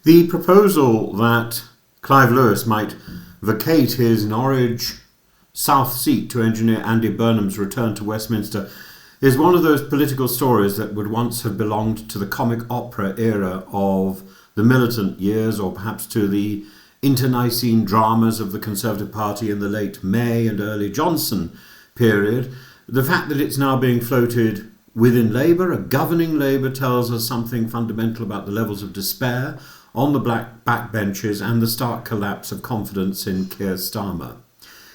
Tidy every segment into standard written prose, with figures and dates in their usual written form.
The proposal that Clive Lewis might vacate his Norwich South seat to engineer Andy Burnham's return to Westminster is one of those political stories that would once have belonged to the comic opera era of the militant years, or perhaps to the internecine dramas of the Conservative Party in the late May and early Johnson period. The fact that it's now being floated within Labour, a governing Labour, tells us something fundamental about the levels of despair on the black backbenches and the stark collapse of confidence in Keir Starmer.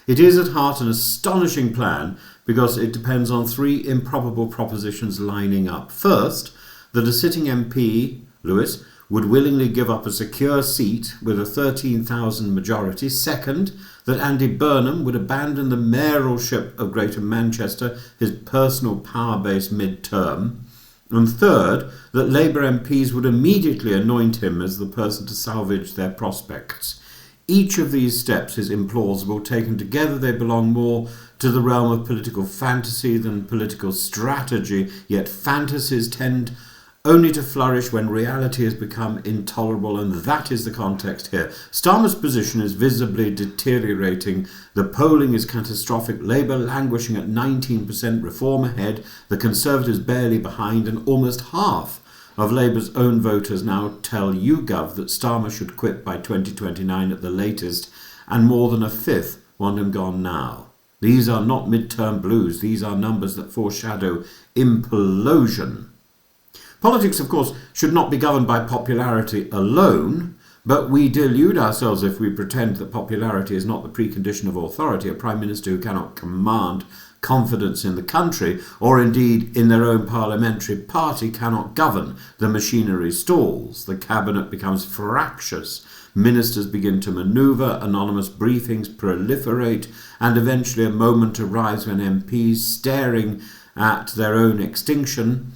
It is at heart an astonishing plan because it depends on three improbable propositions lining up. First, that a sitting MP, Lewis, would willingly give up a secure seat with a 13,000 majority. Second, that Andy Burnham would abandon the mayoralship of Greater Manchester, his personal power base mid-term. And third, that Labour MPs would immediately anoint him as the person to salvage their prospects. Each of these steps is implausible. Taken together, they belong more to the realm of political fantasy than political strategy, yet fantasies tend only to flourish when reality has become intolerable, and that is the context here. Starmer's position is visibly deteriorating. The polling is catastrophic. Labour languishing at 19%, Reform ahead, the Conservatives barely behind, and almost half of Labour's own voters now tell YouGov that Starmer should quit by 2029 at the latest, and more than a fifth want him gone now. These are not midterm blues. These are numbers that foreshadow implosion. Politics, of course, should not be governed by popularity alone, but we delude ourselves if we pretend that popularity is not the precondition of authority. A Prime Minister who cannot command confidence in the country, or indeed in their own parliamentary party, cannot govern. The machinery stalls, the cabinet becomes fractious, ministers begin to manoeuvre, anonymous briefings proliferate, and eventually a moment arrives when MPs, staring at their own extinction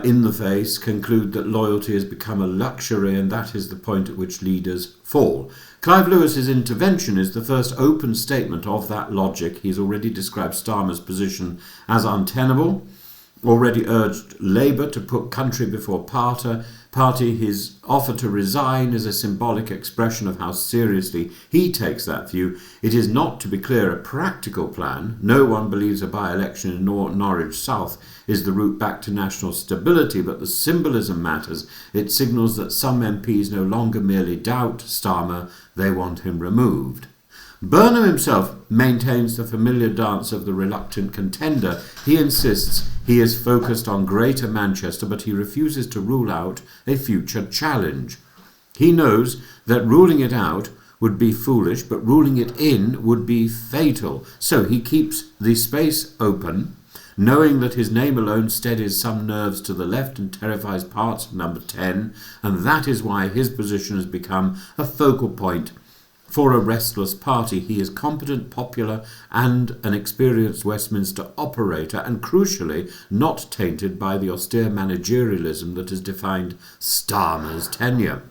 in the face, conclude that loyalty has become a luxury, and that is the point at which leaders fall. Clive Lewis's intervention is the first open statement of that logic. He's already described Starmer's position as untenable, already urged Labour to put country before party. His offer to resign is a symbolic expression of how seriously he takes that view. It is not, to be clear, a practical plan. No one believes a by-election in Norwich South is the route back to national stability, but the symbolism matters. It signals that some MPs no longer merely doubt Starmer, they want him removed. Burnham himself maintains the familiar dance of the reluctant contender. He insists he is focused on Greater Manchester, but he refuses to rule out a future challenge. He knows that ruling it out would be foolish, but ruling it in would be fatal. So he keeps the space open, knowing that his name alone steadies some nerves to the left and terrifies parts of Number 10, and that is why his position has become a focal point for a restless party. He is competent, popular, and an experienced Westminster operator, and crucially not tainted by the austere managerialism that has defined Starmer's tenure.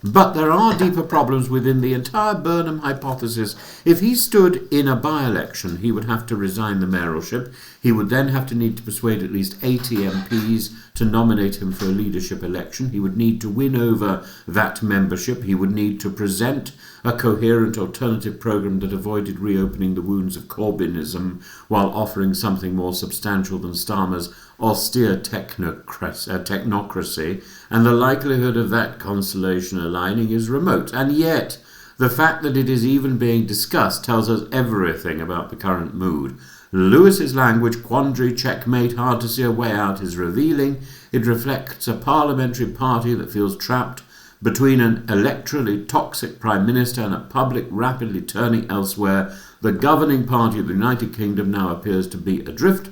But there are deeper problems within the entire Burnham hypothesis. If he stood in a by-election, he would have to resign the mayoralship. He would then have to need to persuade at least 80 MPs to nominate him for a leadership election. He would need to win over that membership. He would need to present a coherent alternative programme that avoided reopening the wounds of Corbynism while offering something more substantial than Starmer's austere technocracy, and the likelihood of that constellation aligning is remote. And yet, the fact that it is even being discussed tells us everything about the current mood. Lewis's language, quandary, checkmate, hard to see a way out, is revealing. It reflects a parliamentary party that feels trapped between an electorally toxic Prime Minister and a public rapidly turning elsewhere. The governing party of the United Kingdom now appears to be adrift.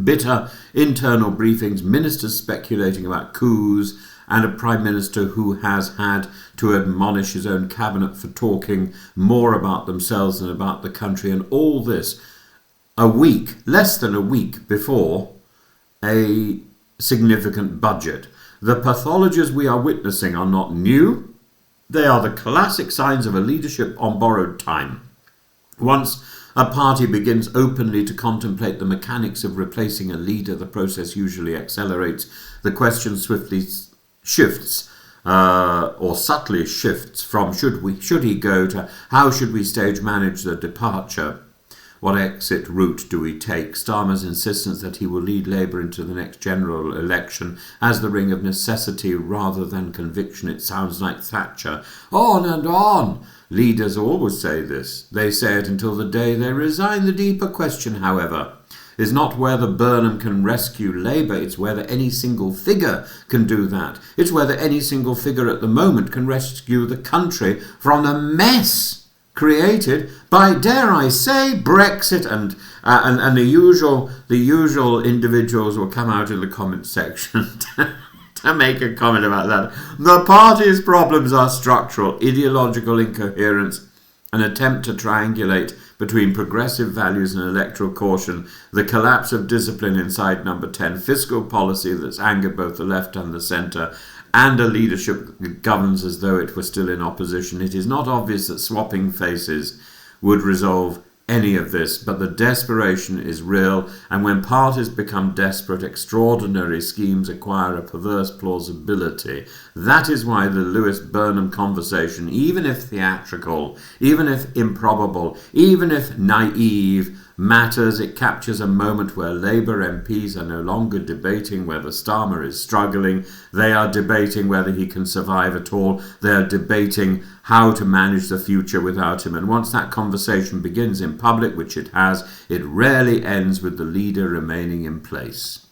Bitter internal briefings, ministers speculating about coups, and a Prime Minister who has had to admonish his own cabinet for talking more about themselves than about the country, and all this less than a week before a significant budget. The pathologies we are witnessing are not new. They are the classic signs of a leadership on borrowed time. Once a party begins openly to contemplate the mechanics of replacing a leader, the process usually accelerates. The question swiftly shifts or subtly shifts from should he go to how should we stage manage the departure? What exit route do we take? Starmer's insistence that he will lead Labour into the next general election as the ring of necessity rather than conviction. It sounds like Thatcher. On and on! Leaders always say this. They say it until the day they resign. The deeper question, however, is not whether Burnham can rescue Labour, it's whether any single figure can do that. It's whether any single figure at the moment can rescue the country from the mess created by, dare I say, Brexit, and the usual individuals will come out in the comment section to make a comment about that. The party's problems are structural, ideological incoherence, an attempt to triangulate between progressive values and electoral caution, the collapse of discipline inside Number 10, fiscal policy that's angered both the left and the centre, and a leadership that governs as though it were still in opposition. It is not obvious that swapping faces would resolve any of this, but the desperation is real, and when parties become desperate, extraordinary schemes acquire a perverse plausibility. That is why the Lewis-Burnham conversation, even if theatrical, even if improbable, even if naive, matters. It captures a moment where Labour MPs are no longer debating whether Starmer is struggling. They are debating whether he can survive at all. They are debating how to manage the future without him. And once that conversation begins in public, which it has, it rarely ends with the leader remaining in place.